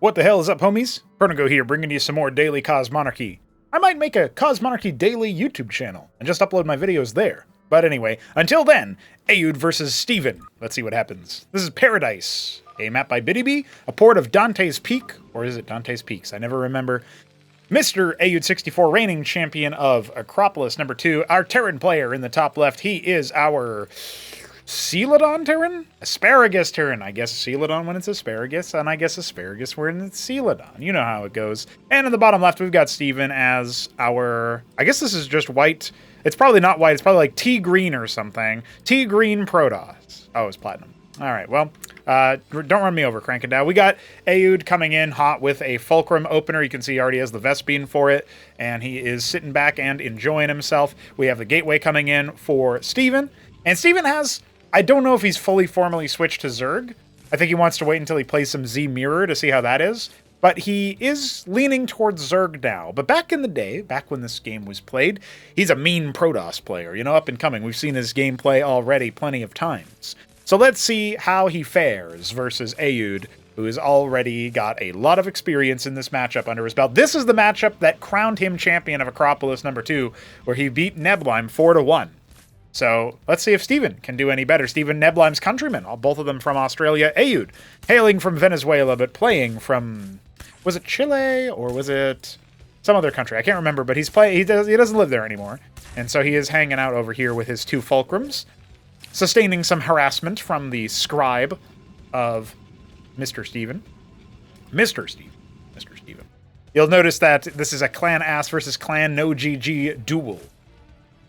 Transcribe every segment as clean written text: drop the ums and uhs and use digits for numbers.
What the hell is up, homies? Pernigo here, bringing you some more daily Cosmonarchy. I might make a Cosmonarchy daily YouTube channel and just upload my videos there. But anyway, until then, Aoud versus Steven. Let's see what happens. This is Paradise, a map by BiddyBee, a port of Dante's Peak, or is it Dante's Peaks? I never remember. Mr. Aoud64, reigning champion of Acropolis #2, our Terran player in the top left. He is our Celadon Terran? Asparagus Terran. I guess Celadon when it's asparagus, and I guess asparagus when it's Celadon. You know how it goes. And in the bottom left, we've got Steven as our... I guess this is just white. It's probably not white. It's probably like tea green or something. Tea green Protoss. Oh, it's platinum. All right, well, don't run me over, crank it down. We got Aoud coming in hot with a Fulcrum opener. You can see he already has the Vespene for it, and he is sitting back and enjoying himself. We have the Gateway coming in for Steven, and Steven has... I don't know if he's fully formally switched to Zerg. I think he wants to wait until he plays some Z Mirror to see how that is. But he is leaning towards Zerg now. But back in the day, back when this game was played, he's a mean Protoss player, you know, up and coming. We've seen his gameplay already plenty of times. So let's see how he fares versus Aoud, who has already got a lot of experience in this matchup under his belt. This is the matchup that crowned him champion of Acropolis #2, where he beat Nebleim 4-1. So let's see if Steven can do any better. Steven, Nebleim's countryman, both of them from Australia. Aoud, hailing from Venezuela, but playing from, was it Chile or was it some other country? I can't remember, but he doesn't live there anymore. And so he is hanging out over here with his two Fulcrums, sustaining some harassment from the scribe of Mr. Steven. Mr. Steven. You'll notice that this is a clan ass versus clan no GG duel.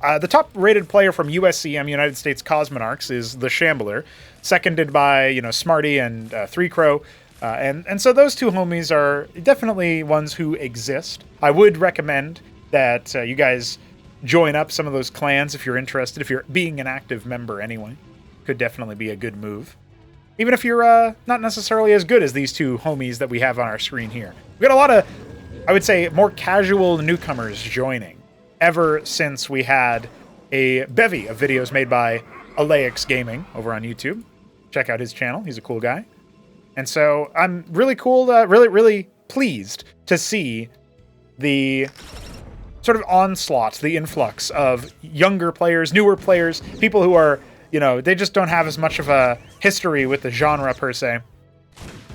The top-rated player from USCM, United States Cosmonarchs, is the Shambler, seconded by, you know, Smarty and Three Crow, and so those two homies are definitely ones who exist. I would recommend that you guys join up some of those clans if you're interested, if you're being an active member anyway. Could definitely be a good move. Even if you're not necessarily as good as these two homies that we have on our screen here. We've got a lot of, I would say, more casual newcomers joining. Ever since we had a bevy of videos made by Alex Gaming over on YouTube. Check out his channel. He's a cool guy. And so I'm really really pleased to see the sort of onslaught, the influx of younger players, newer players, people who are, you know, they just don't have as much of a history with the genre per se.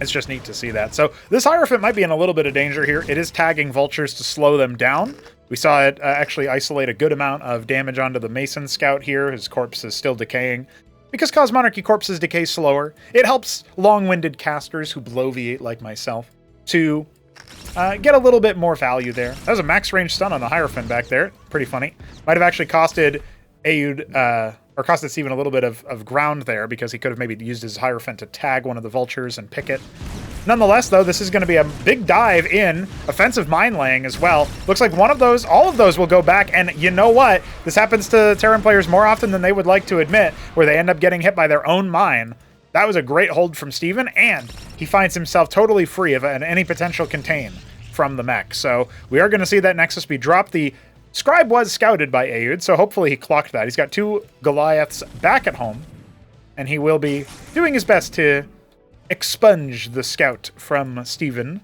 It's just neat to see that. So this Hierophant might be in a little bit of danger here. It is tagging vultures to slow them down. We saw it actually isolate a good amount of damage onto the Mason Scout here. His corpse is still decaying. Because Cosmonarchy corpses decay slower, it helps long-winded casters who bloviate like myself to get a little bit more value there. That was a max range stun on the Hierophant back there. Pretty funny. Might have actually costed Aoud... or costed Steven a little bit of ground there because he could have maybe used his Hierophant to tag one of the vultures and pick it. Nonetheless, though, this is going to be a big dive in offensive mine laying as well. Looks like one of those, all of those will go back, and you know what? This happens to Terran players more often than they would like to admit, where they end up getting hit by their own mine. That was a great hold from Steven, and he finds himself totally free of any potential contain from the mech. So we are going to see that Nexus be dropped. The Scribe was scouted by Aoud, so hopefully he clocked that. He's got two Goliaths back at home, and he will be doing his best to expunge the scout from Steven.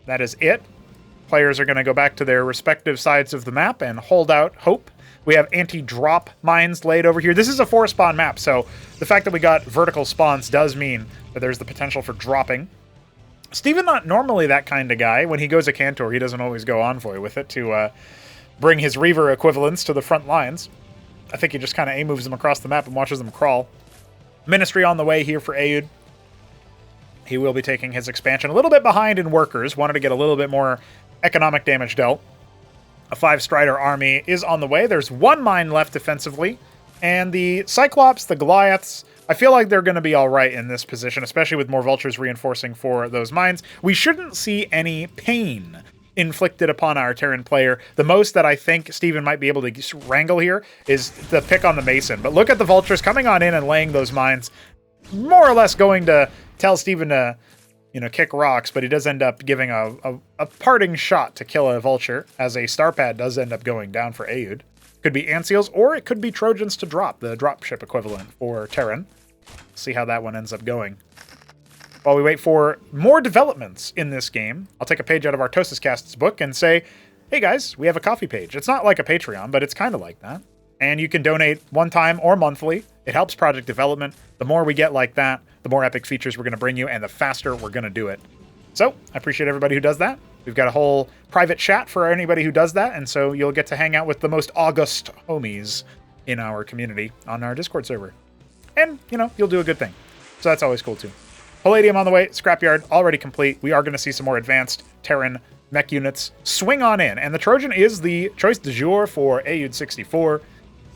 That is it. Players are going to go back to their respective sides of the map and hold out hope. We have anti-drop mines laid over here. This is a 4-spawn map, so the fact that we got vertical spawns does mean that there's the potential for dropping. Steven not normally that kind of guy. When he goes a Cantor, he doesn't always go Envoy with it to bring his Reaver equivalents to the front lines. I think he just kind of A-moves them across the map and watches them crawl. Ministry on the way here for Aoud. He will be taking his expansion a little bit behind in workers. Wanted to get a little bit more economic damage dealt. A 5-Strider army is on the way. There's one mine left defensively. And the Cyclops, the Goliaths, I feel like they're going to be all right in this position, especially with more vultures reinforcing for those mines. We shouldn't see any pain inflicted upon our Terran player. The most that I think Steven might be able to wrangle here is the pick on the Mason. But look at the vultures coming on in and laying those mines. More or less going to tell Steven to, you know, kick rocks, but he does end up giving a parting shot to kill a vulture, as a Starpad does end up going down for Aoud. Could be Ant-Seals, or it could be Trojans to drop, the dropship equivalent for Terran. See how that one ends up going. while we wait for more developments in this game, I'll take a page out of Artosis Cast's book and say, hey guys, we have a coffee page. It's not like a Patreon, but it's kind of like that. And you can donate one time or monthly. It helps project development. The more we get like that, the more epic features we're going to bring you, and the faster we're going to do it. So I appreciate everybody who does that. We've got a whole private chat for anybody who does that, and so you'll get to hang out with the most august homies in our community on our Discord server. And, you know, you'll do a good thing. So that's always cool, too. Palladium on the way. Scrapyard already complete. We are going to see some more advanced Terran mech units. Swing on in. And the Trojan is the choice du jour for Aeud 64.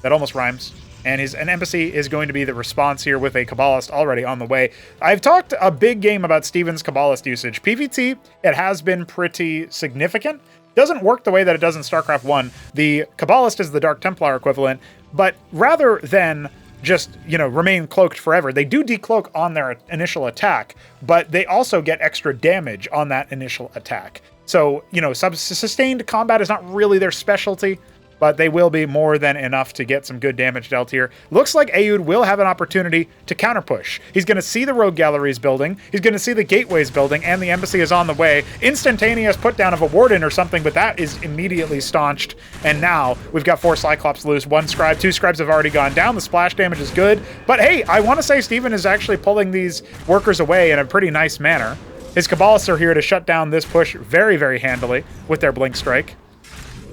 That almost rhymes. And an embassy is going to be the response here with a Kabbalist already on the way. I've talked a big game about Steven's Kabbalist usage. PvT, it has been pretty significant. Doesn't work the way that it does in StarCraft 1. The Kabbalist is the Dark Templar equivalent, but rather than just, you know, remain cloaked forever, they do decloak on their initial attack, but they also get extra damage on that initial attack. So, you know, sustained combat is not really their specialty, but they will be more than enough to get some good damage dealt here. Looks like Aeud will have an opportunity to counterpush. He's going to see the rogue galleries building, he's going to see the gateways building, and the embassy is on the way. Instantaneous put down of a warden or something, but that is immediately staunched. And now we've got 4 Cyclops loose, 1 scribe, 2 scribes have already gone down. The splash damage is good. But hey, I want to say Steven is actually pulling these workers away in a pretty nice manner. His Kabbalists are here to shut down this push very, very handily with their Blink Strike.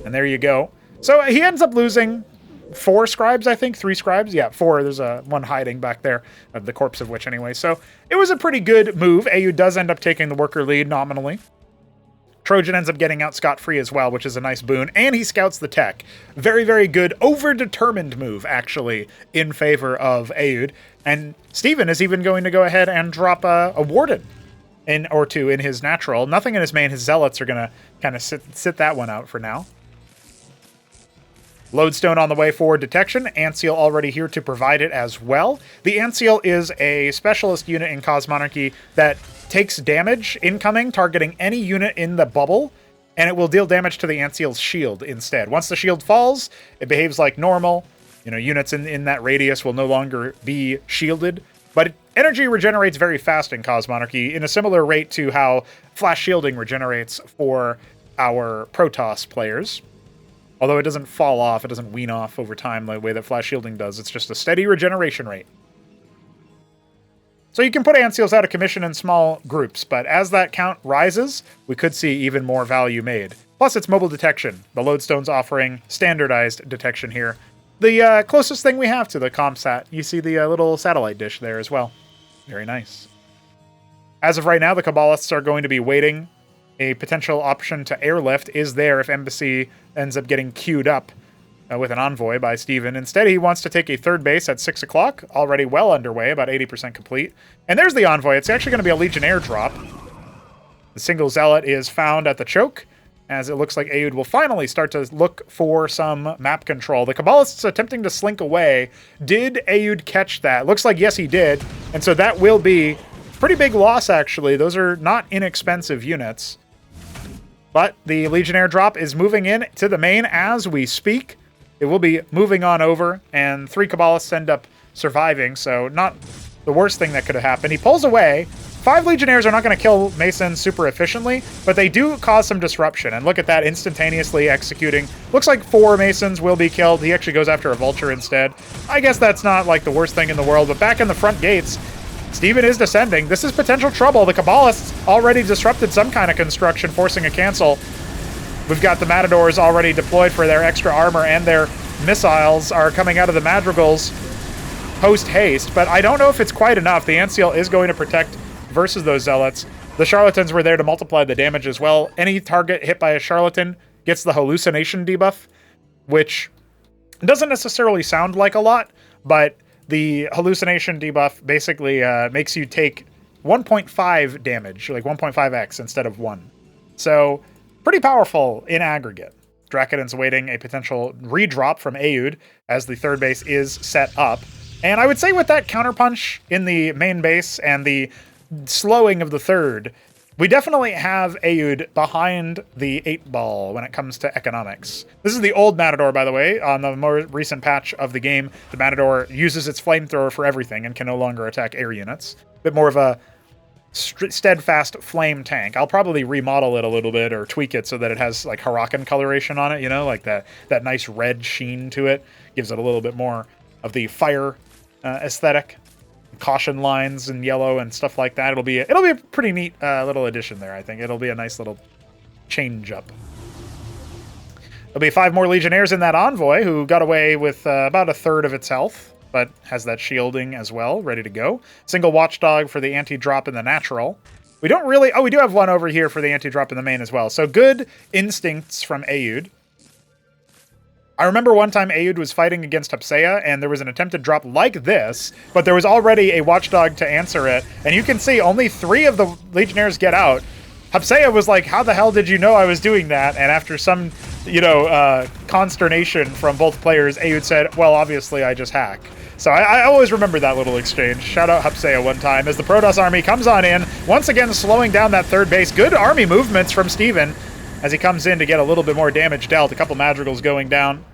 And there you go. So he ends up losing 4 scribes, I think. 3 scribes? Yeah, 4. There's one hiding back there, the corpse of which anyway. So it was a pretty good move. Aeud does end up taking the worker lead nominally. Trojan ends up getting out scot-free as well, which is a nice boon. And he scouts the tech. Very, very good, over-determined move, actually, in favor of Aeud. And Steven is even going to go ahead and drop a warden or 2 in his natural. Nothing in his main. His zealots are going to kind of sit that one out for now. Lodestone on the way for detection. Antseal already here to provide it as well. The Antseal is a specialist unit in Cosmonarchy that takes damage incoming, targeting any unit in the bubble, and it will deal damage to the Antseal's shield instead. Once the shield falls, it behaves like normal. You know, units in that radius will no longer be shielded, but energy regenerates very fast in Cosmonarchy in a similar rate to how flash shielding regenerates for our Protoss players. Although it doesn't fall off, it doesn't wean off over time the way that flash shielding does. It's just a steady regeneration rate. So you can put Antseals out of commission in small groups, but as that count rises, we could see even more value made. Plus, it's mobile detection. The Lodestone's offering standardized detection here. The closest thing we have to the ComSat. You see the little satellite dish there as well. Very nice. As of right now, the Kabbalists are going to be waiting. A potential option to airlift is there if Embassy ends up getting queued up with an envoy by Steven. Instead, he wants to take a 3rd base at 6 o'clock, already well underway, about 80% complete. And there's the envoy. It's actually going to be a Legionnaire drop. The single zealot is found at the choke, as it looks like Aeud will finally start to look for some map control. The Kabbalists attempting to slink away. Did Aeud catch that? Looks like yes, he did. And so that will be pretty big loss, actually. Those are not inexpensive units. But the Legionnaire drop is moving in to the main as we speak. It will be moving on over, and 3 Kabbalists end up surviving, so not the worst thing that could have happened. He pulls away. 5 Legionnaires are not going to kill Masons super efficiently, but they do cause some disruption. And look at that, instantaneously executing. Looks like 4 Masons will be killed. He actually goes after a Vulture instead. I guess that's not like the worst thing in the world, but back in the front gates, Steven is descending. This is potential trouble. The Kabbalists already disrupted some kind of construction, forcing a cancel. We've got the Matadors already deployed for their extra armor, and their missiles are coming out of the Madrigals post-haste, but I don't know if it's quite enough. The Antseal is going to protect versus those Zealots. The Charlatans were there to multiply the damage as well. Any target hit by a Charlatan gets the hallucination debuff, which doesn't necessarily sound like a lot, but the hallucination debuff basically makes you take 1.5 damage, like 1.5x instead of 1. So, pretty powerful in aggregate. Dracoden's awaiting a potential redrop from Aeud as the 3rd base is set up. And I would say with that counterpunch in the main base and the slowing of the 3rd, we definitely have Aeud behind the 8-ball when it comes to economics. This is the old Matador, by the way. On the more recent patch of the game, the Matador uses its flamethrower for everything and can no longer attack air units. A bit more of a steadfast flame tank. I'll probably remodel it a little bit or tweak it so that it has like Huracan coloration on it, you know, like that nice red sheen to it. Gives it a little bit more of the fire aesthetic. Caution lines in yellow and stuff like that. It'll be a pretty neat little addition there, I think. It'll be a nice little change up. There'll be 5 more legionnaires in that envoy who got away with about a third of its health, but has that shielding as well, ready to go. Single watchdog for the anti-drop in the natural. We don't really... Oh, we do have one over here for the anti-drop in the main as well. So good instincts from Aoud. I remember one time Aoud was fighting against Hapsea, and there was an attempted drop like this, but there was already a watchdog to answer it, and you can see only 3 of the legionnaires get out. Hapsea was like, how the hell did you know I was doing that? And after some, consternation from both players, Aoud said, well, obviously I just hack. So I always remember that little exchange. Shout out Hapsea one time as the Protoss army comes on in, once again slowing down that third base. Good army movements from Steven as he comes in to get a little bit more damage dealt. A couple Madrigals going down.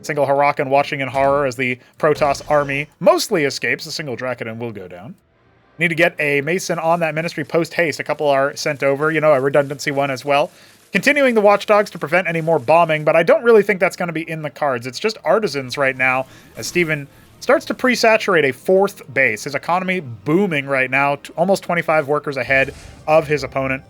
Single Huracan watching in horror as the Protoss army mostly escapes. A single Draconin will go down. Need to get a Mason on that Ministry post-haste. A couple are sent over, a redundancy one as well. Continuing the Watchdogs to prevent any more bombing, but I don't really think that's going to be in the cards. It's just Artisans right now as Steven starts to pre-saturate a 4th base. His economy booming right now, almost 25 workers ahead of his opponent.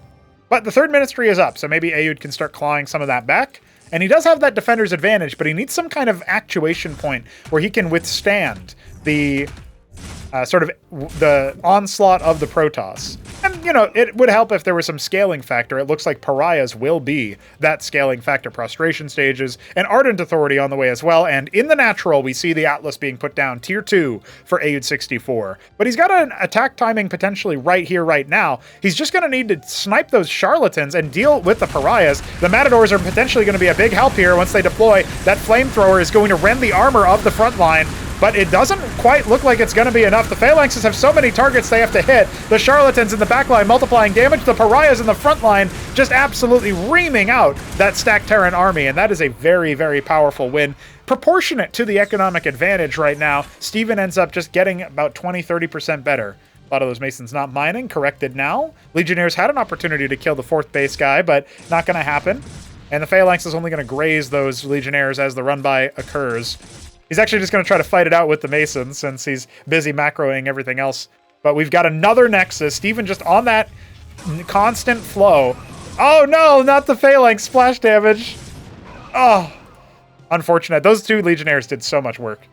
But the 3rd Ministry is up, so maybe Aoud can start clawing some of that back. And he does have that defender's advantage, but he needs some kind of actuation point where he can withstand the the onslaught of the Protoss. And, it would help if there was some scaling factor. It looks like Pariahs will be that scaling factor. Prostration stages and Ardent Authority on the way as well. And in the natural, we see the Atlas being put down, tier 2 for Aoud 64. But he's got an attack timing potentially right here, right now. He's just going to need to snipe those charlatans and deal with the Pariahs. The Matadors are potentially going to be a big help here once they deploy. That flamethrower is going to rend the armor of the front line. But it doesn't quite look like it's going to be enough. The Phalanxes have so many targets they have to hit. The Charlatans in the back line multiplying damage. The Pariahs in the front line just absolutely reaming out that stacked Terran army. And that is a very, very powerful win. Proportionate to the economic advantage right now, Steven ends up just getting about 20-30% better. A lot of those Masons not mining. Corrected now. Legionnaires had an opportunity to kill the 4th base guy, but not going to happen. And the Phalanx is only going to graze those Legionnaires as the run-by occurs. He's actually just going to try to fight it out with the Masons since he's busy macroing everything else. But we've got another Nexus. Steven just on that constant flow. Oh no, not the Phalanx. Splash damage. Oh, unfortunate. Those 2 Legionnaires did so much work.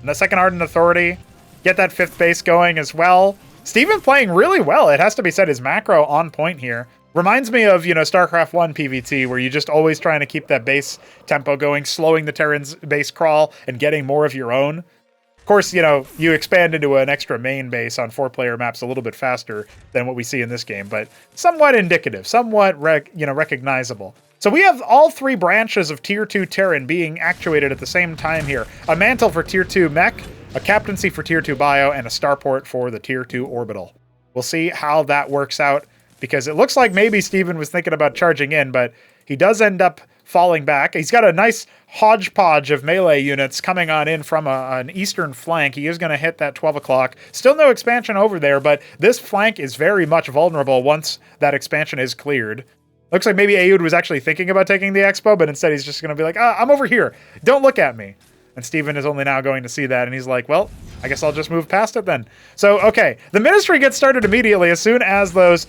And the 2nd Ardent Authority. Get that 5th base going as well. Steven playing really well. It has to be said, his macro on point here. Reminds me of, Starcraft 1 PvT, where you're just always trying to keep that base tempo going, slowing the Terran's base crawl, and getting more of your own. Of course, you expand into an extra main base on 4-player maps a little bit faster than what we see in this game, but somewhat indicative, somewhat recognizable. So we have all 3 branches of Tier 2 Terran being actuated at the same time here. A Mantle for Tier 2 Mech, a Captaincy for Tier 2 Bio, and a Starport for the Tier 2 Orbital. We'll see how that works out, because it looks like maybe Steven was thinking about charging in, but he does end up falling back. He's got a nice hodgepodge of melee units coming on in from an eastern flank. He is going to hit that 12 o'clock. Still no expansion over there, but this flank is very much vulnerable once that expansion is cleared. Looks like maybe Aoud was actually thinking about taking the expo, but instead he's just going to be like, I'm over here. Don't look at me. And Steven is only now going to see that, and he's like, well, I guess I'll just move past it then. So, okay, the Ministry gets started immediately as soon as those,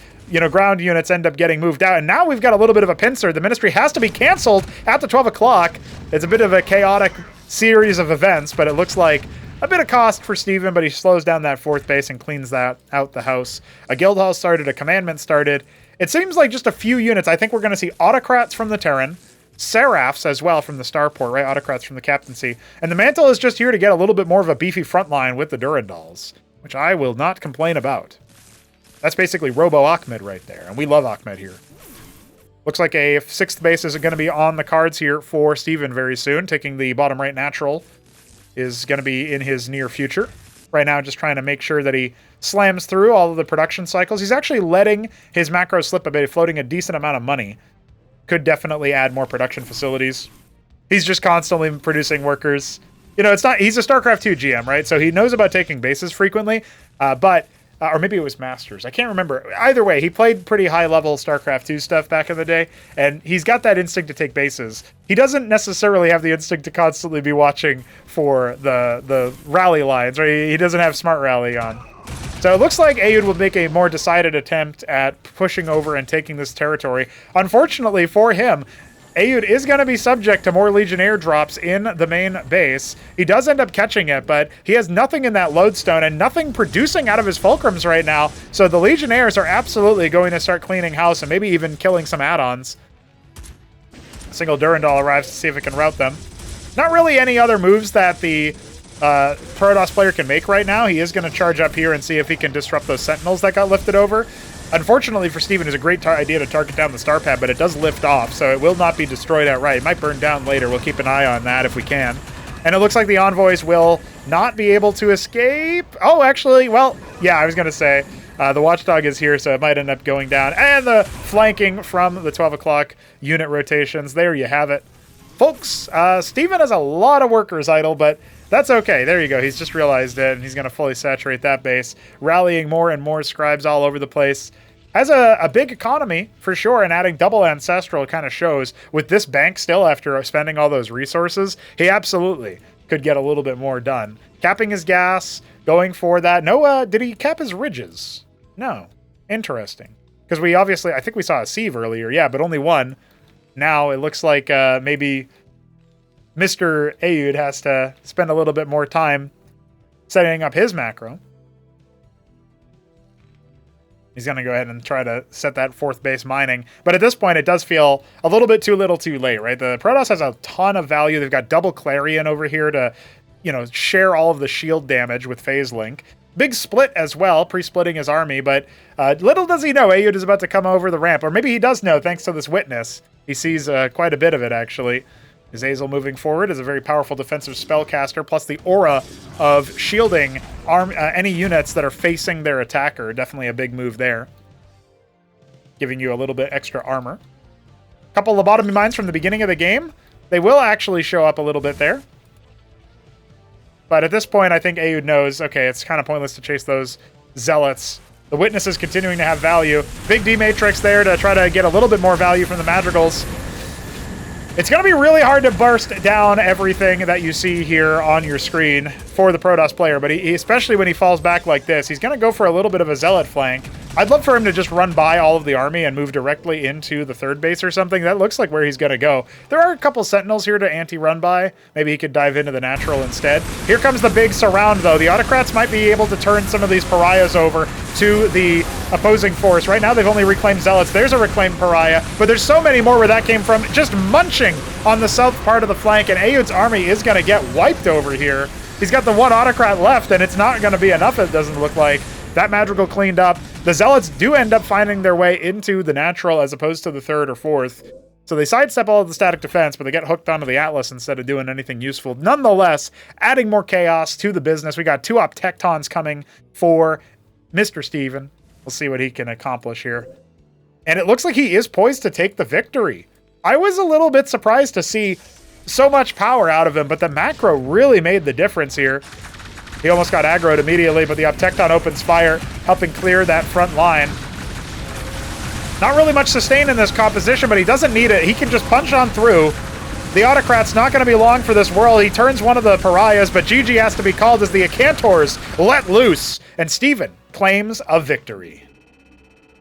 ground units end up getting moved out. And now we've got a little bit of a pincer. The Ministry has to be canceled at the 12 o'clock. It's a bit of a chaotic series of events, but it looks like a bit of cost for Steven, but he slows down that 4th base and cleans that out the house. A guild hall started, a commandment started. It seems like just a few units. I think we're going to see autocrats from the Terran, Seraphs as well from the Starport, right? Autocrats from the Captaincy. And the Mantle is just here to get a little bit more of a beefy front line with the Durandals, which I will not complain about. That's basically Robo Ahmed right there, and we love Ahmed here. Looks like a 6th base is going to be on the cards here for Steven very soon. Taking the bottom right natural is going to be in his near future. Right now, just trying to make sure that he slams through all of the production cycles. He's actually letting his macro slip a bit, floating a decent amount of money. Could definitely add more production facilities. He's just constantly producing workers. It's not, he's a StarCraft 2 GM, right? So he knows about taking bases frequently, but or maybe it was Masters. I can't remember. Either way, he played pretty high-level StarCraft 2 stuff back in the day, and he's got that instinct to take bases. He doesn't necessarily have the instinct to constantly be watching for the rally lines, right? He doesn't have Smart Rally on. So it looks like Aoud will make a more decided attempt at pushing over and taking this territory. Unfortunately for him, Aoud is going to be subject to more Legionnaire drops in the main base. He does end up catching it, but he has nothing in that lodestone and nothing producing out of his fulcrums right now. So the Legionnaires are absolutely going to start cleaning house and maybe even killing some add-ons. A single Durandal arrives to see if it can rout them. Not really any other moves that the Protoss player can make right now. He is going to charge up here and see if he can disrupt those Sentinels that got lifted over. Unfortunately for Steven, it's a great idea to target down the star pad, but it does lift off, so it will not be destroyed outright. It might burn down later. We'll keep an eye on that if we can. And it looks like the envoys will not be able to escape. Oh, actually, well, yeah, I was going to say, the Watchdog is here, so it might end up going down. And the flanking from the 12 o'clock unit rotations. There you have it. Folks, Steven has a lot of workers idle, but that's okay. There you go. He's just realized it, and he's going to fully saturate that base, rallying more and more scribes all over the place. Has a big economy, for sure, and adding double Ancestral kind of shows. With this bank still, after spending all those resources, he absolutely could get a little bit more done. Capping his gas, going for that. No, did he cap his ridges? No. Interesting. Because we obviously, I think we saw a sieve earlier, yeah, but only one. Now it looks like maybe Mr. Aoud has to spend a little bit more time setting up his macro. He's going to go ahead and try to set that fourth base mining. But at this point, it does feel a little bit too little too late, right? The Protoss has a ton of value. They've got double Clarion over here to, you know, share all of the shield damage with Phase Link. Big split as well, pre-splitting his army. But little does he know Aoud is about to come over the ramp. Or maybe he does know, thanks to this witness. He sees quite a bit of it, actually. Azazel moving forward is a very powerful defensive spellcaster, plus the aura of shielding any units that are facing their attacker. Definitely a big move there. Giving you a little bit extra armor. Couple lobotomy mines from the beginning of the game. They will actually show up a little bit there. But at this point, I think Aoud knows, okay, it's kind of pointless to chase those zealots. The witness is continuing to have value. Big D-Matrix there to try to get a little bit more value from the Madrigals. It's going to be really hard to burst down everything that you see here on your screen for the Protoss player, but he especially when he falls back like this, he's going to go for a little bit of a zealot flank. I'd love for him to just run by all of the army and move directly into the third base or something. That looks like where he's going to go. There are a couple Sentinels here to anti-run by. Maybe he could dive into the natural instead. Here comes the big surround, though. The Autocrats might be able to turn some of these pariahs over to the opposing force. Right now, they've only reclaimed zealots. There's a reclaimed pariah, but there's so many more where that came from. Just munching on the south part of the flank, and Aoud's army is going to get wiped over here. He's got the one Autocrat left, and it's not going to be enough, it doesn't look like. That Madrigal cleaned up. The Zealots do end up finding their way into the natural as opposed to the third or fourth. So they sidestep all of the static defense, but they get hooked onto the Atlas instead of doing anything useful. Nonetheless, adding more chaos to the business. We got 2 Optectons coming for Mr. Steven. We'll see what he can accomplish here. And it looks like he is poised to take the victory. I was a little bit surprised to see so much power out of him, but the macro really made the difference here. He almost got aggroed immediately, but the Optecton opens fire, helping clear that front line. Not really much sustain in this composition, but he doesn't need it. He can just punch on through. The Autocrat's not going to be long for this world. He turns one of the pariahs, but GG has to be called as the Acantors let loose, and Steven claims a victory.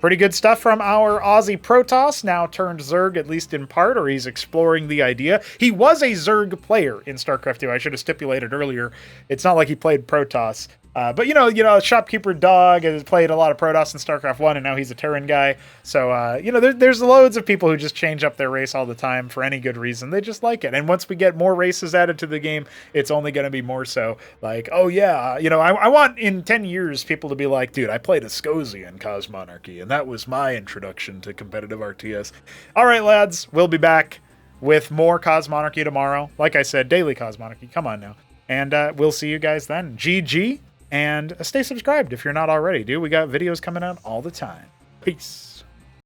Pretty good stuff from our Aussie Protoss, now turned Zerg, at least in part, or he's exploring the idea. He was a Zerg player in StarCraft 2. I should have stipulated earlier. It's not like he played Protoss. But, you know, Shopkeeper Dog has played a lot of Protoss in StarCraft 1, and now he's a Terran guy. So, you know, there's loads of people who just change up their race all the time for any good reason. They just like it. And once we get more races added to the game, it's only going to be more so. Like, oh, yeah, you know, I want in 10 years people to be like, dude, I played Ascosia in Cosmonarchy, and that was my introduction to competitive RTS. All right, lads, we'll be back with more Cosmonarchy tomorrow. Like I said, daily Cosmonarchy. Come on now. And we'll see you guys then. GG. And stay subscribed if you're not already, dude. We got videos coming out all the time. Peace.